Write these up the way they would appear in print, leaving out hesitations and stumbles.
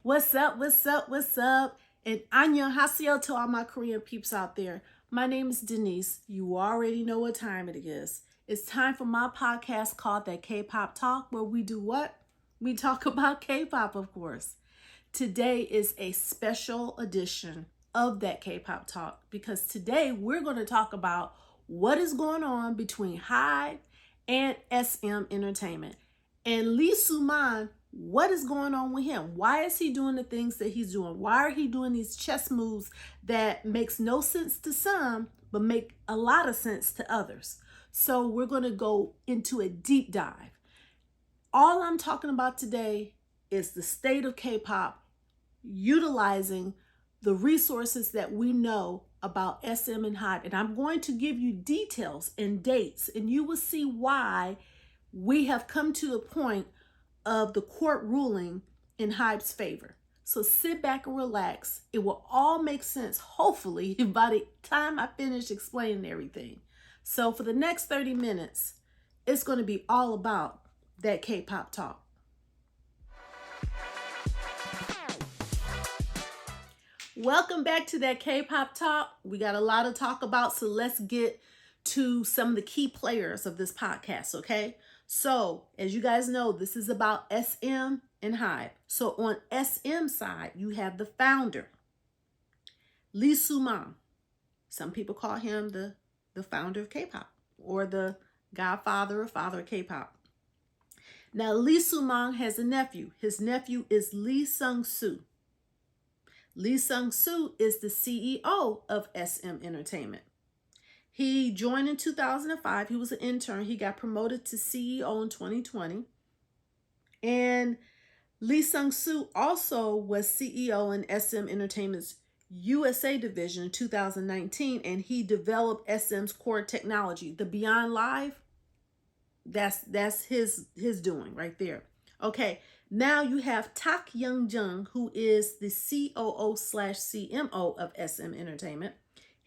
What's up? What's up? What's up? And annyeonghaseyo to all my Korean peeps out there. My name is Denise. You already know what time it is. It's time for my podcast called That K-Pop Talk, where we do what? We talk about K-pop, of course. Today is a special edition of That K-Pop Talk because today we're going to talk about what is going on between HYBE and SM Entertainment. And Lee Soo-man, what is going on with him? Why is he doing the things that he's doing? Why are he doing these chess moves that makes no sense to some, but make a lot of sense to others? So we're going to go into a deep dive. All I'm talking about today is the state of K-pop, utilizing the resources that we know about SM and HYBE. And I'm going to give you details and dates, and you will see why we have come to the point of the court ruling in HYBE's favor. So sit back and relax. It will all make sense, hopefully, by the time I finish explaining everything. So for the next 30 minutes, it's going to be all about that K-pop talk. Welcome back to that K-pop talk. We got a lot to talk about, so let's get to some of the key players of this podcast, okay? So, as you guys know, this is about SM and HYBE. So, on SM side, you have the founder, Lee Soo-man. Some people call him the founder of K-pop or the godfather or father of K-pop. Now, Lee Soo-man has a nephew. His nephew is Lee Sung-soo. Lee Sung-soo is the CEO of SM Entertainment. He joined in 2005. He was an intern. He got promoted to CEO in 2020. And Lee Sung-soo also was CEO in SM Entertainment's USA division in 2019, and he developed SM's core technology. The Beyond Live, that's his doing right there. Okay, now you have Tak Young-jung, who is the COO/CMO of SM Entertainment.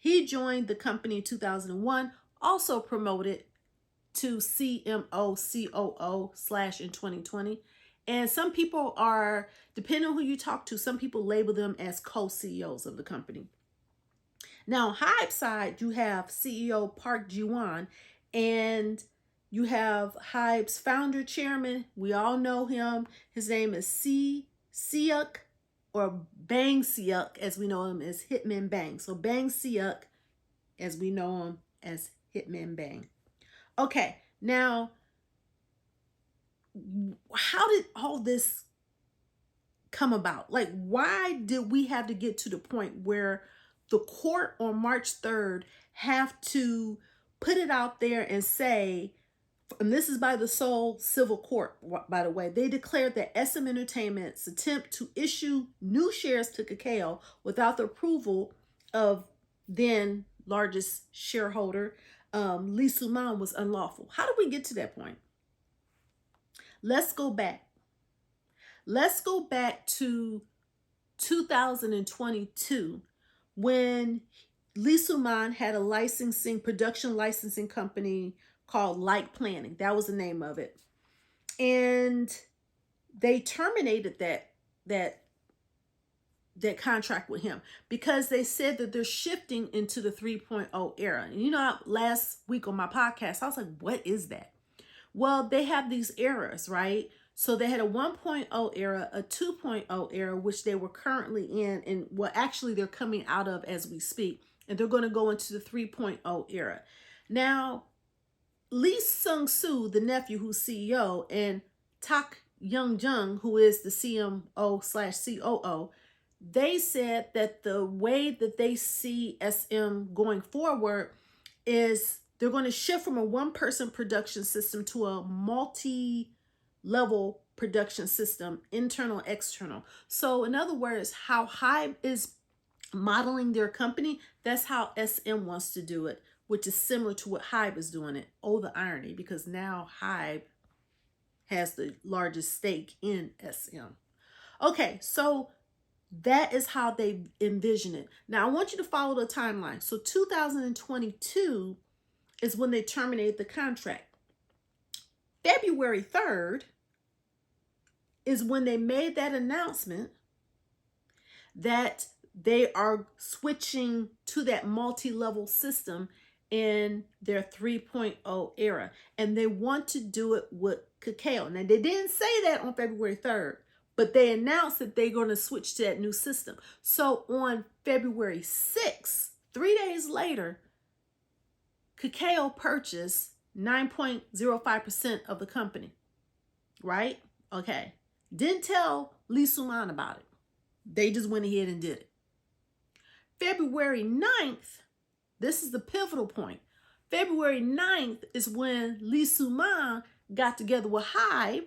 He joined the company in 2001, also promoted to CMO, COO / in 2020. And some people are, depending on who you talk to, some people label them as co-CEOs of the company. Now, HYBE side, you have CEO Park Ji-won, and you have HYBE's founder chairman. We all know him. His name is Seok, or Bang Seok, as we know him as Hitman Bang. So Bang Seok, as we know him as Hitman Bang. Okay, now, how did all this come about? Like, why did we have to get to the point where the court on March 3rd have to put it out there and say, and this is by the Seoul Civil Court, by the way, they declared that SM Entertainment's attempt to issue new shares to Kakao without the approval of then largest shareholder, Lee Soo-man, was unlawful. How did we get to that point? Let's go back. Let's go back to 2022 when Lee Soo-man had a production licensing company called Light Planning. That was the name of it. And they terminated that contract with him because they said that they're shifting into the 3.0 era. And you know, last week on my podcast, I was like, what is that? Well, they have these eras, right? So they had a 1.0 era, a 2.0 era, which they were currently in, and well, actually they're coming out of as we speak, and they're going to go into the 3.0 era. Now, Lee Sung-soo, the nephew who's CEO, and Tak Young-jung, who is the CMO/COO, they said that the way that they see SM going forward is they're going to shift from a one-person production system to a multi-level production system, internal, external. So in other words, how HYBE is modeling their company, that's how SM wants to do it, which is similar to what HYBE is doing it. Oh, the irony, because now HYBE has the largest stake in SM. Okay, so that is how they envision it. Now, I want you to follow the timeline. So 2022 is when they terminated the contract. February 3rd is when they made that announcement that they are switching to that multi-level system in their 3.0 era. And they want to do it with Kakao. Now, they didn't say that on February 3rd, but they announced that they're going to switch to that new system. So on February 6th, 3 days later, Kakao purchased 9.05% of the company, right? Okay. Didn't tell Lee Soo-man about it. They just went ahead and did it. February 9th, this is the pivotal point. February 9th is when Lee Soo-man got together with HYBE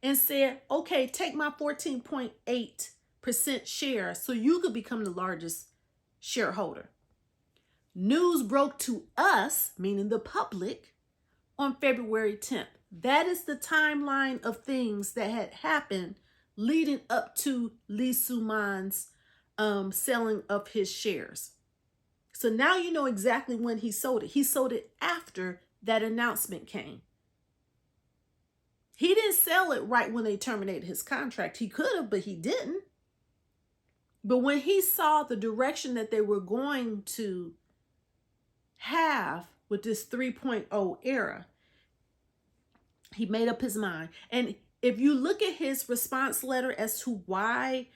and said, okay, take my 14.8% share so you could become the largest shareholder. News broke to us, meaning the public, on February 10th. That is the timeline of things that had happened leading up to Lee Soo-man's selling of his shares. So now you know exactly when he sold it. He sold it after that announcement came. He didn't sell it right when they terminated his contract. He could have, but he didn't. But when he saw the direction that they were going to have with this 3.0 era, he made up his mind. And if you look at his response letter as to why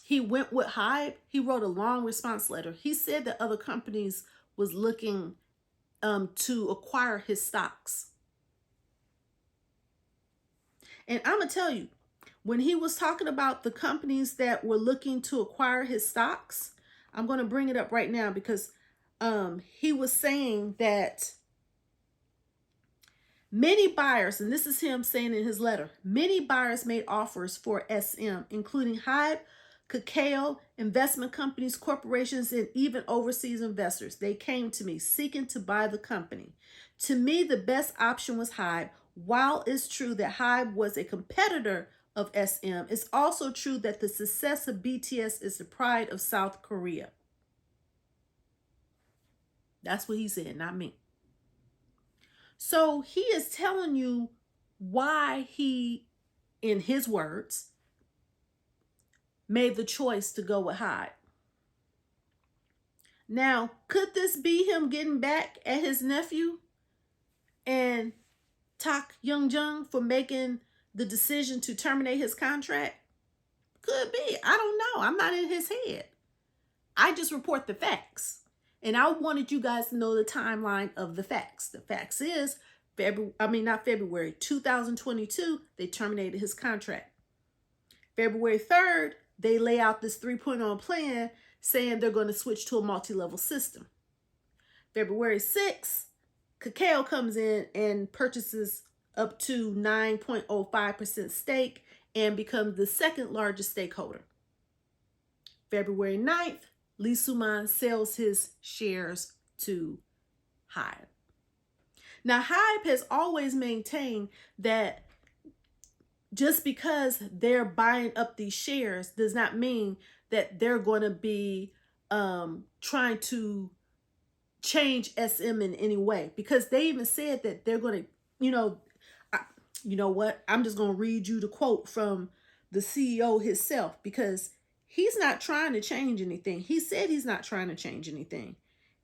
he went with HYBE, he wrote a long response letter. He said that other companies was looking to acquire his stocks. And I'm going to tell you, when he was talking about the companies that were looking to acquire his stocks, I'm going to bring it up right now because he was saying that many buyers, and this is him saying in his letter, many buyers made offers for SM, including HYBE, Kakao, investment companies, corporations, and even overseas investors. They came to me seeking to buy the company. To me, the best option was HYBE. While it's true that HYBE was a competitor of SM, it's also true that the success of BTS is the pride of South Korea. That's what he said, not me. So he is telling you why he, in his words, made the choice to go with HYBE. Now, could this be him getting back at his nephew and Tak Young-jung for making the decision to terminate his contract? Could be. I don't know. I'm not in his head. I just report the facts. And I wanted you guys to know the timeline of the facts. The facts is, not February, 2022, they terminated his contract. February 3rd, they lay out this 3.0 plan saying they're going to switch to a multi-level system. February 6th, Kakao comes in and purchases up to 9.05% stake and becomes the second largest stakeholder. February 9th, Lee Soo-man sells his shares to HYBE. Now, HYBE has always maintained that just because they're buying up these shares does not mean that they're going to be trying to change SM in any way, because they even said that they're going to, you know what? I'm just going to read you the quote from the CEO himself, because he's not trying to change anything. He said he's not trying to change anything.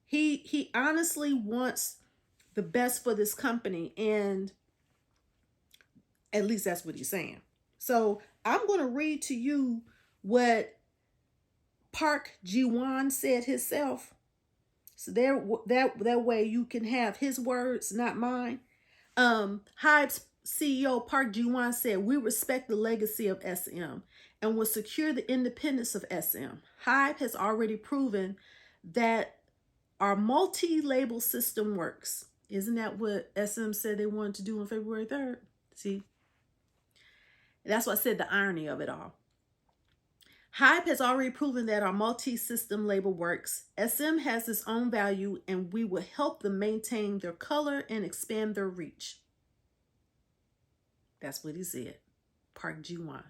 He honestly wants the best for this company, and at least that's what he's saying. So I'm going to read to you what Park Ji-won said himself. So that way you can have his words, not mine. HYBE's CEO Park Ji-won said, "We respect the legacy of SM and will secure the independence of SM. HYBE has already proven that our multi-label system works." Isn't that what SM said they wanted to do on February 3rd? See? That's why I said the irony of it all. HYBE has already proven that our multi-system label works. SM has its own value, and we will help them maintain their color and expand their reach. That's what he said, Park Ji-won.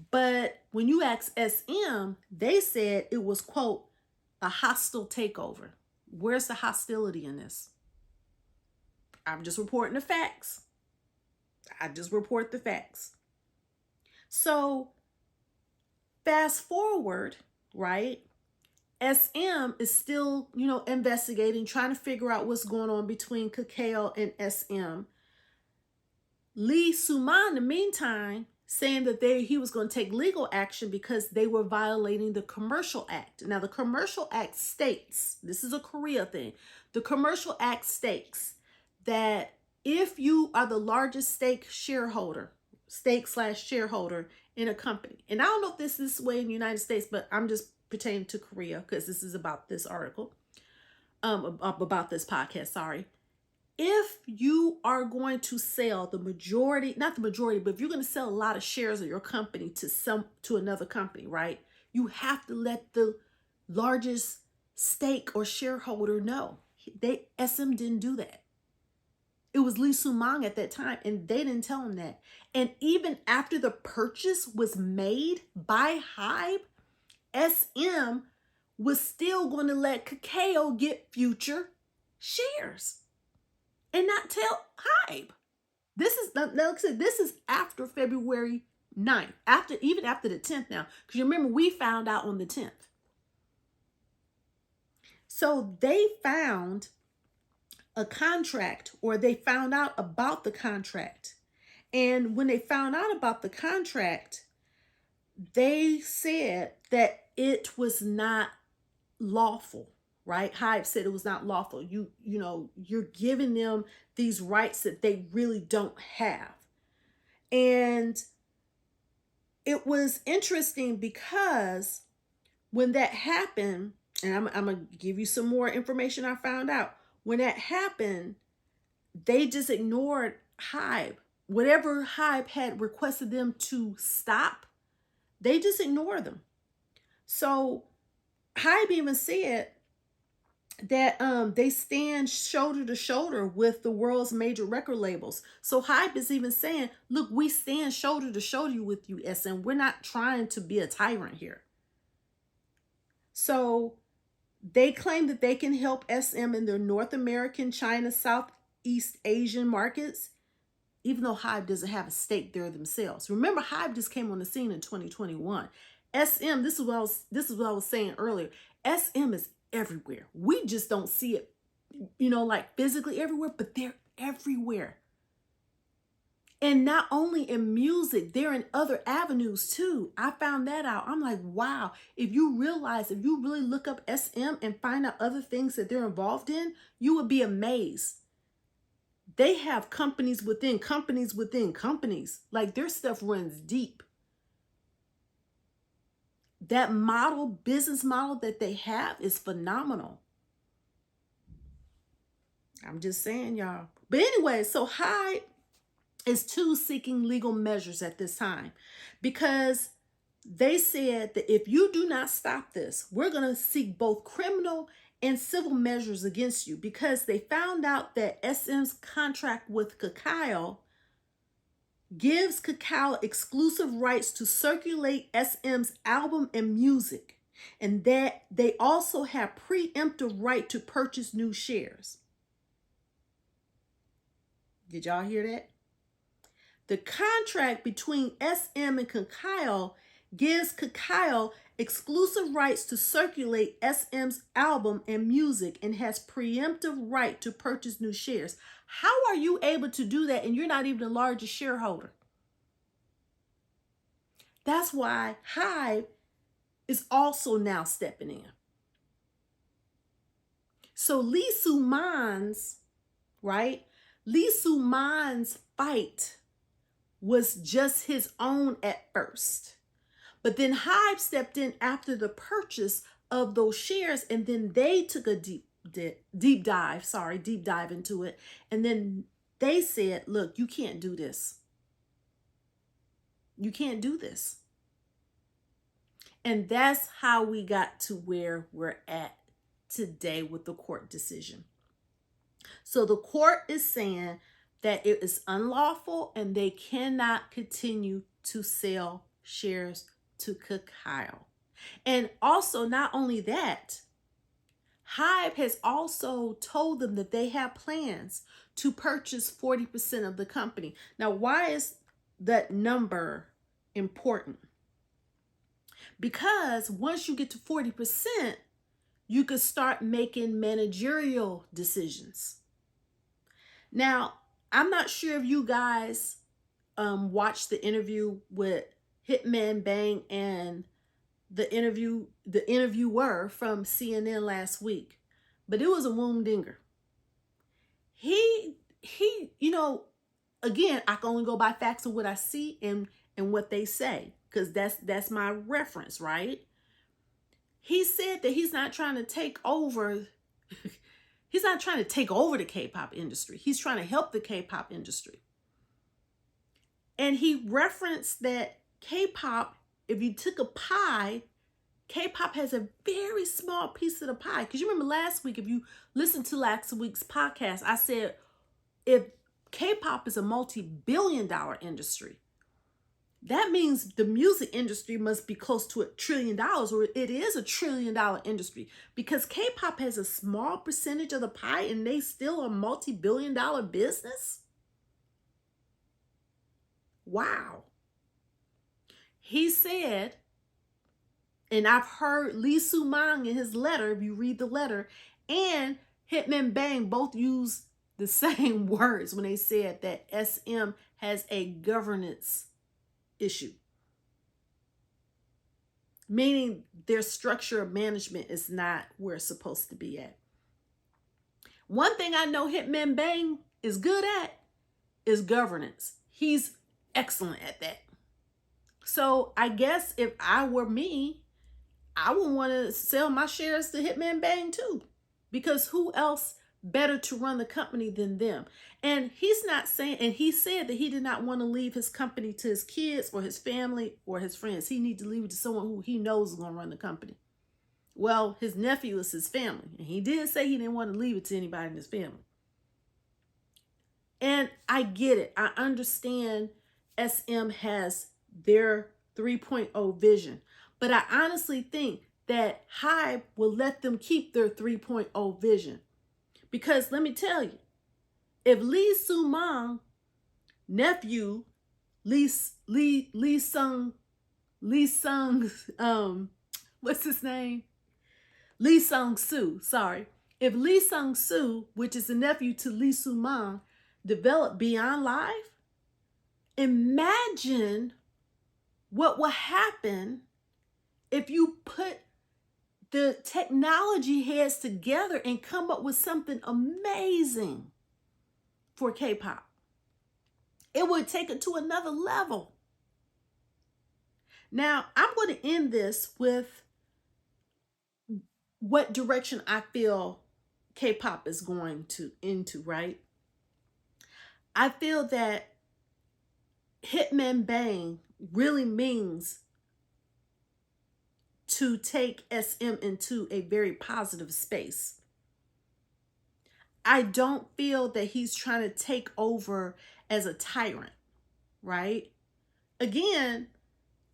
But when you ask SM, they said it was, quote, a hostile takeover. Where's the hostility in this? I'm just reporting the facts. I just report the facts. So Fast forward, right? SM is still, investigating, trying to figure out what's going on between Kakao and SM. Lee Soo-man, in the meantime, saying that he was going to take legal action because they were violating the Commercial Act. Now, the Commercial Act states, this is a Korea thing, the Commercial Act states that if you are the largest stake shareholder in a company, and I don't know if this is this way in the United States, but I'm just pertaining to Korea because this is about this article, about this podcast, sorry. If you are going to sell the majority, not the majority, but if you're going to sell a lot of shares of your company to another company, right? You have to let the largest stake or shareholder know. SM didn't do that. It was Lee Soo-man at that time, and they didn't tell him that. And even after the purchase was made by HYBE, SM was still going to let Kakao get future shares and not tell HYBE. This is after February 9th, even after the 10th now, because you remember we found out on the 10th. So they found a contract, or they found out about the contract. And when they found out about the contract, they said that it was not lawful, right? HYBE said it was not lawful. You're giving them these rights that they really don't have. And it was interesting because when that happened, and I'm going to give you some more information I found out. When that happened, they just ignored HYBE. Whatever HYBE had requested them to stop, they just ignored them. So HYBE even said that they stand shoulder to shoulder with the world's major record labels. So HYBE is even saying, look, we stand shoulder to shoulder with you, SM. We're not trying to be a tyrant here. So they claim that they can help SM in their North American, China, Southeast Asian markets, even though HYBE doesn't have a stake there themselves. Remember, HYBE just came on the scene in 2021. SM, this is what I was saying earlier. SM is everywhere. We just don't see it, like physically everywhere, but they're everywhere. And not only in music, they're in other avenues too. I found that out. I'm like, wow, if you really look up SM and find out other things that they're involved in, you would be amazed. They have companies within companies within companies. Like, their stuff runs deep. That business model that they have is phenomenal. I'm just saying, y'all. But anyway, so HYBE is seeking legal measures at this time, because they said that if you do not stop this, we're going to seek both criminal and civil measures against you, because they found out that SM's contract with Kakao gives Kakao exclusive rights to circulate SM's album and music, and that they also have preemptive right to purchase new shares. Did y'all hear that? The contract between SM and Kakao gives Kakao exclusive rights to circulate SM's album and music and has preemptive right to purchase new shares. How are you able to do that and you're not even the largest shareholder? That's why HYBE is also now stepping in. So Lee Soo-man's fight was just his own at first. But then HYBE stepped in after the purchase of those shares, and then they took a deep dive into it. And then they said, look, you can't do this. You can't do this. And that's how we got to where we're at today with the court decision. So the court is saying that it is unlawful and they cannot continue to sell shares to Kakao. And also, not only that, HYBE has also told them that they have plans to purchase 40% of the company. Now, why is that number important? Because once you get to 40%, you could start making managerial decisions. Now, I'm not sure if you guys watched the interview with Hitman Bang and the interviewer from CNN last week, but it was a wound-dinger. He, again, I can only go by facts of what I see and what they say, because that's my reference, right? He said that he's not trying to take over. He's not trying to take over the K-pop industry. He's trying to help the K-pop industry. And he referenced that K-pop, if you took a pie, K-pop has a very small piece of the pie. Because you remember last week, if you listened to last week's podcast, I said, if K-pop is a multi-billion-dollar industry, that means the music industry must be close to $1 trillion, or it is $1 trillion industry, because K-pop has a small percentage of the pie and they still a multi-billion-dollar business. Wow. He said, and I've heard Lee Soo-man in his letter, if you read the letter, and Hitman Bang both use the same words when they said that SM has a governance issue, meaning their structure of management is not where it's supposed to be at. One thing I know Hitman Bang is good at is governance. He's excellent at that. So I guess if I were me, I would want to sell my shares to Hitman Bang too, because who else better to run the company than them? And he's not saying, and he said that he did not want to leave his company to his kids or his family or his friends. He needs to leave it to someone who he knows is going to run the company. Well, his nephew is his family, and he did say he didn't want to leave it to anybody in his family. And I get it. I understand SM has their 3.0 vision, but I honestly think that HYBE will let them keep their 3.0 vision. Because let me tell you, if Lee Soo-man nephew, what's his name? Lee Sung-soo, sorry. If Lee Sung-soo, which is the nephew to Lee Soo-man, developed Beyond Live, imagine what will happen if you put the technology heads together and come up with something amazing for K-pop. It would take it to another level. Now, I'm going to end this with what direction I feel K-pop is going into, right? I feel that Hitman Bang really means to take SM into a very positive space. I don't feel that he's trying to take over as a tyrant, right? Again,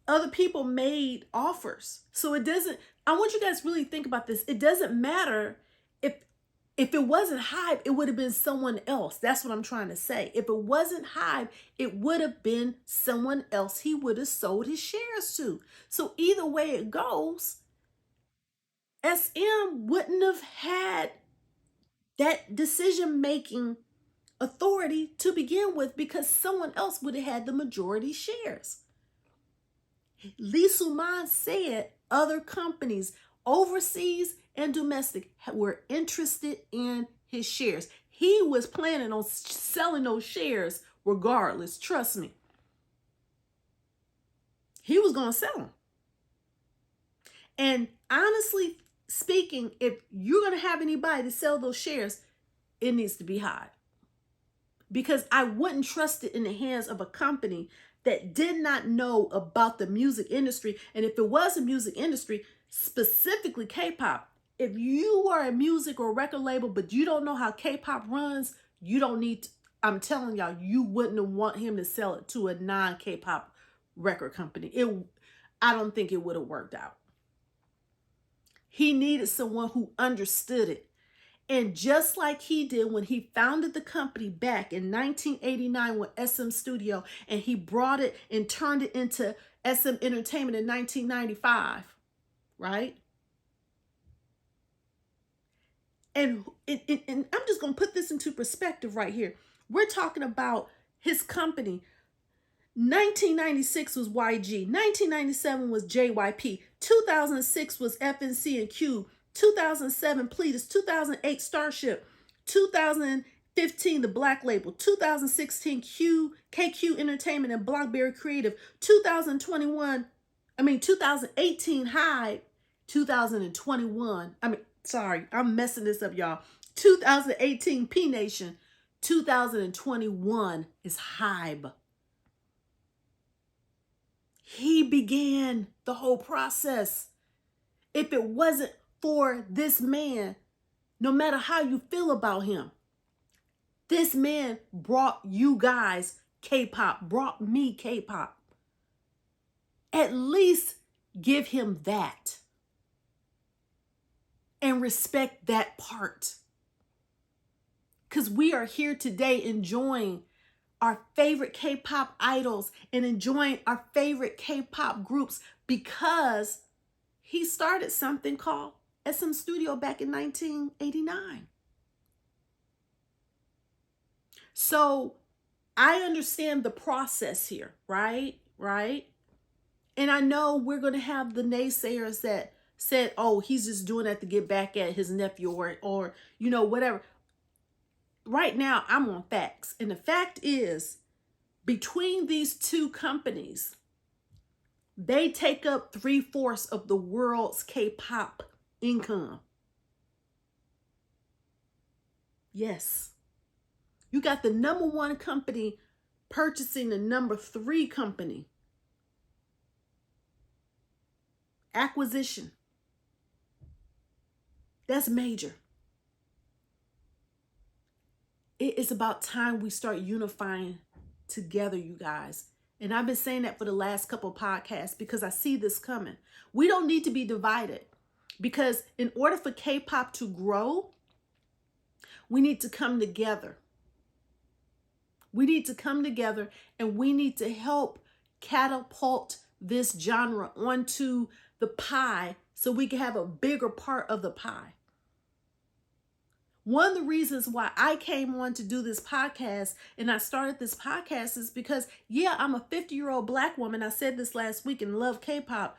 other people made offers. So it doesn't, I want you guys to really think about this. It doesn't matter if it wasn't HYBE, it would have been someone else. That's what I'm trying to say. If it wasn't HYBE, it would have been someone else he would have sold his shares to. So either way it goes, SM wouldn't have had that decision-making authority to begin with, because someone else would have had the majority shares. Lee Soo-man said other companies, overseas and domestic, were interested in his shares. He was planning on selling those shares regardless. Trust me. He was going to sell them. And honestly speaking, if you're going to have anybody to sell those shares, it needs to be HYBE. Because I wouldn't trust it in the hands of a company that did not know about the music industry. And if it was a music industry, specifically K-pop, if you are a music or record label, but you don't know how K-pop runs, you don't need to, I'm telling y'all, you wouldn't want him to sell it to a non-K-pop record company. I don't think it would have worked out. He needed someone who understood it. And just like he did when he founded the company back in 1989 with SM Studio, and he brought it and turned it into SM Entertainment in 1995, right? And I'm just going to put this into perspective right here. We're talking about his company. 1996 was YG. 1997 was JYP. 2006 was FNC and Cube. 2007 Pledis. 2008 Starship. 2015 the Black Label. 2016 KQ Entertainment and Blockberry Creative. 2018 HYBE. 2021. Sorry, I'm messing this up, y'all. 2018 P Nation. 2021 is HYBE. He began the whole process. If it wasn't for this man, no matter how you feel about him, this man brought you guys K-pop, brought me K-pop. At least give him that and respect that part. Because we are here today enjoying our favorite K-pop idols and enjoying our favorite K-pop groups because he started something called SM Studio back in 1989. So I understand the process here, right? And I know we're going to have the naysayers that said, oh, he's just doing that to get back at his nephew or whatever. Right now, I'm on facts. And the fact is, between these two companies, they take up 3/4 of the world's K-pop income. Yes. You got the number 1 company purchasing the number 3 company. Acquisition. That's major. It is about time we start unifying together, you guys. And I've been saying that for the last couple of podcasts because I see this coming. We don't need to be divided because in order for K-pop to grow, we need to come together. We need to come together and we need to help catapult this genre onto the pie so we can have a bigger part of the pie. One of the reasons why I came on to do this podcast and I started this podcast is because, yeah, I'm a 50-year-old Black woman. I said this last week and love K-pop,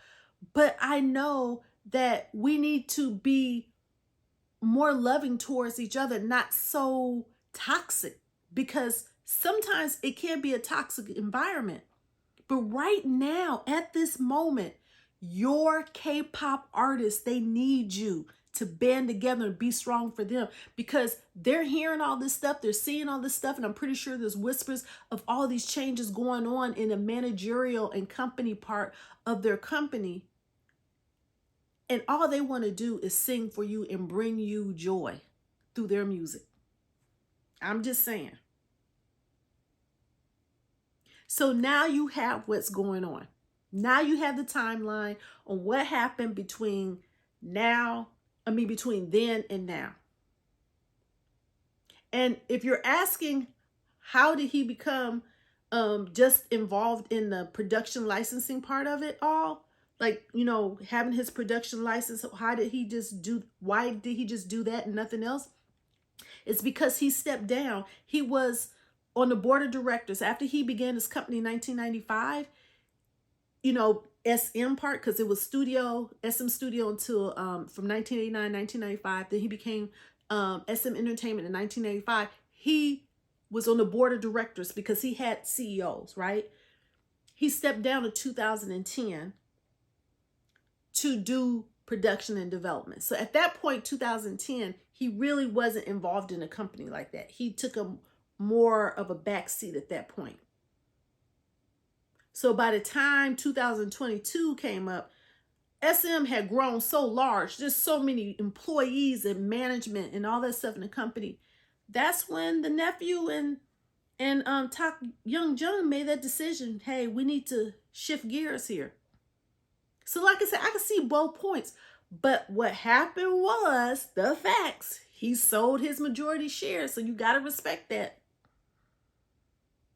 but I know that we need to be more loving towards each other, not so toxic, because sometimes it can be a toxic environment. But right now, at this moment, your K-pop artists, they need you to band together and be strong for them because they're hearing all this stuff, they're seeing all this stuff, and I'm pretty sure there's whispers of all these changes going on in the managerial and company part of their company. And all they want to do is sing for you and bring you joy through their music. I'm just saying. So now you have what's going on. Now you have the timeline on what happened between then and now. And if you're asking, how did he become just involved in the production licensing part of it all? Like, having his production license, why did he just do that and nothing else? It's because he stepped down. He was on the board of directors after he began his company in 1995. SM part, because it was SM Studio until from 1989, 1995. Then he became SM Entertainment in 1985. He was on the board of directors because he had CEOs, right? He stepped down in 2010 to do production and development. So at that point, 2010, he really wasn't involved in a company like that. He took more of a back seat at that point. So by the time 2022 came up, SM had grown so large, there's so many employees and management and all that stuff in the company. That's when the nephew and Tak Young Jung made that decision. Hey, we need to shift gears here. So like I said, I can see both points. But what happened was the facts. He sold his majority shares, so you got to respect that.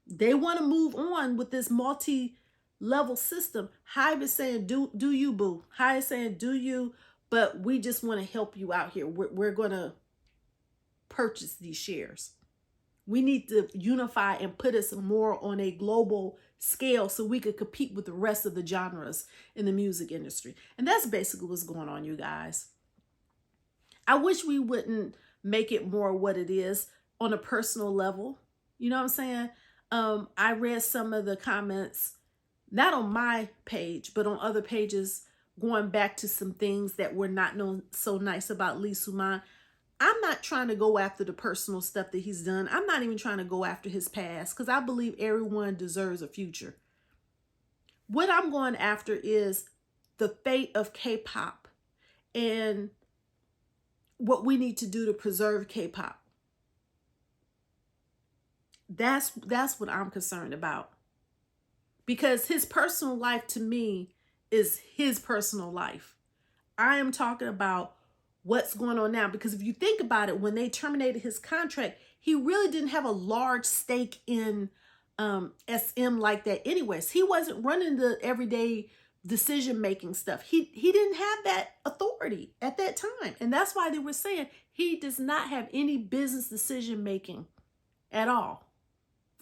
They want to move on with this level system, HYBE is saying, do you, boo. HYBE is saying, do you, but we just want to help you out here. We're going to purchase these shares. We need to unify and put us more on a global scale so we could compete with the rest of the genres in the music industry. And that's basically what's going on, you guys. I wish we wouldn't make it more what it is on a personal level. You know what I'm saying? I read some of the comments, not on my page, but on other pages, going back to some things that were not so nice about Lee Soo-man. I'm not trying to go after the personal stuff that he's done. I'm not even trying to go after his past because I believe everyone deserves a future. What I'm going after is the fate of K-pop and what we need to do to preserve K-pop. That's what I'm concerned about. Because his personal life to me is his personal life. I am talking about what's going on now. Because if you think about it, when they terminated his contract, he really didn't have a large stake in SM like that anyways. He wasn't running the everyday decision-making stuff. He didn't have that authority at that time. And that's why they were saying he does not have any business decision-making at all,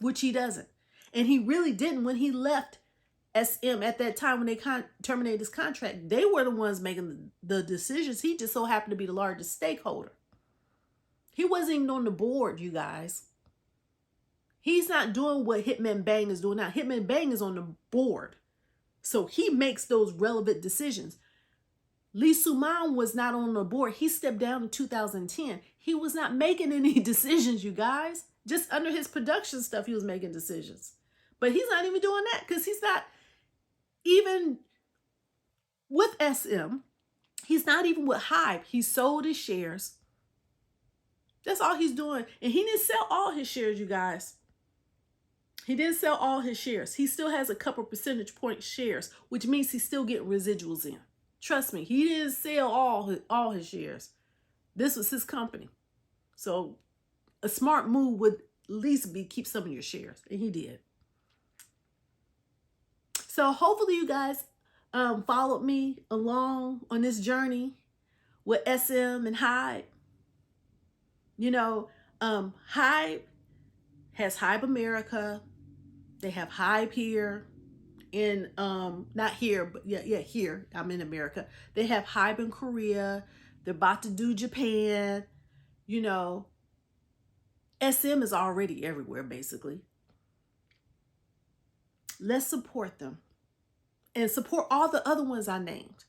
which he doesn't. And he really didn't when he left SM at that time when they terminated his contract. They were the ones making the decisions. He just so happened to be the largest stakeholder. He wasn't even on the board, you guys. He's not doing what Hitman Bang is doing now. Hitman Bang is on the board. So he makes those relevant decisions. Lee Soo-man was not on the board. He stepped down in 2010. He was not making any decisions, you guys. Just under his production stuff, he was making decisions. But he's not even doing that because he's not even with SM. He's not even with HYBE. He sold his shares. That's all he's doing. And he didn't sell all his shares, you guys. He didn't sell all his shares. He still has a couple percentage point shares, which means he's still getting residuals in. Trust me, he didn't sell all his shares. This was his company. So a smart move would at least be keep some of your shares. And he did. So hopefully you guys followed me along on this journey with SM and HYBE. You know, HYBE has HYBE America. They have HYBE here in, not here, but yeah, here. I'm in America. They have HYBE in Korea. They're about to do Japan. You know, SM is already everywhere, basically. Let's support them and support all the other ones I named.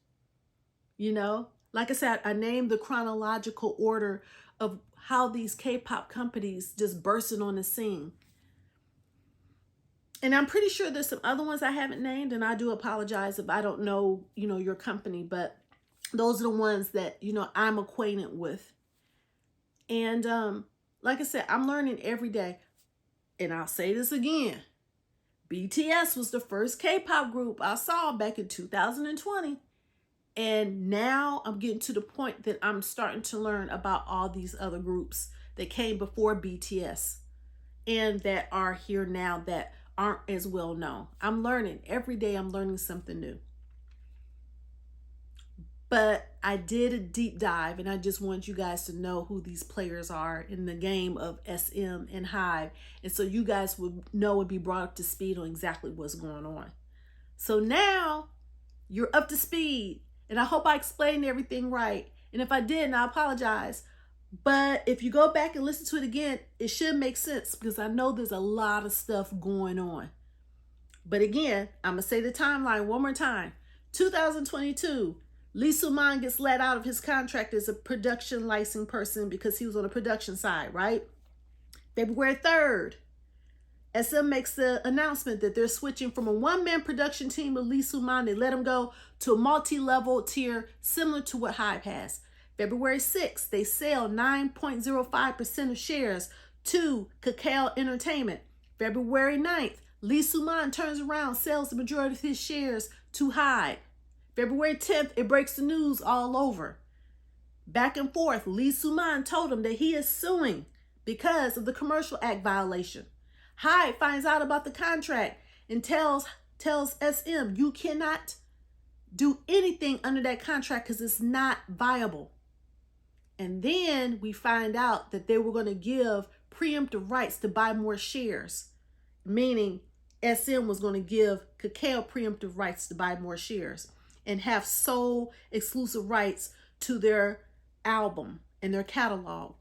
You know, like I said, I named the chronological order of how these K-pop companies just bursting on the scene. And I'm pretty sure there's some other ones I haven't named, and I do apologize if I don't know, you know, your company, but those are the ones that, you know, I'm acquainted with. And like I said, I'm learning every day. And I'll say this again. BTS was the first K-pop group I saw back in 2020. And now I'm getting to the point that I'm starting to learn about all these other groups that came before BTS and that are here now that aren't as well known. I'm learning. Every day I'm learning something new. But I did a deep dive and I just want you guys to know who these players are in the game of SM and HYBE. And so you guys would know and be brought up to speed on exactly what's going on. So now you're up to speed. And I hope I explained everything right. And if I didn't, I apologize. But if you go back and listen to it again, it should make sense because I know there's a lot of stuff going on. But again, I'm going to say the timeline one more time. 2022, Lee Soo-man gets let out of his contract as a production licensing person because he was on the production side, right? February 3rd, SM makes the announcement that they're switching from a one-man production team with Lee Soo-man. They let him go to a multi-level tier similar to what HYBE has. February 6th, they sell 9.05% of shares to Kakao Entertainment. February 9th, Lee Soo-man turns around, sells the majority of his shares to HYBE. February 10th, it breaks the news all over. Back and forth, Lee Soo-man told him that he is suing because of the Commercial Act violation. HYBE finds out about the contract and tells tells SM, you cannot do anything under that contract because it's not viable. And then we find out that they were going to give preemptive rights to buy more shares, meaning SM was going to give Kakao preemptive rights to buy more shares and have sole exclusive rights to their album and their catalog.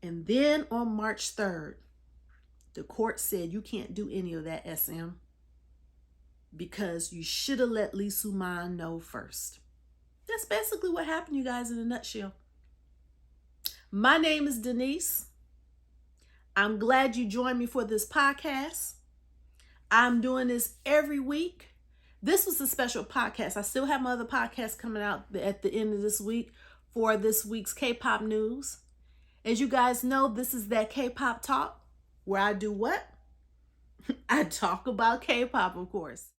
And then on March 3rd, the court said you can't do any of that, SM, because you should have let Lee Soo-man know first. That's basically what happened, you guys, in a nutshell. My name is Denise. I'm glad you joined me for this podcast. I'm doing this every week. This was a special podcast. I still have my other podcasts coming out at the end of this week for this week's K-pop news. As you guys know, this is that K-pop talk where I do what? I talk about K-pop, of course.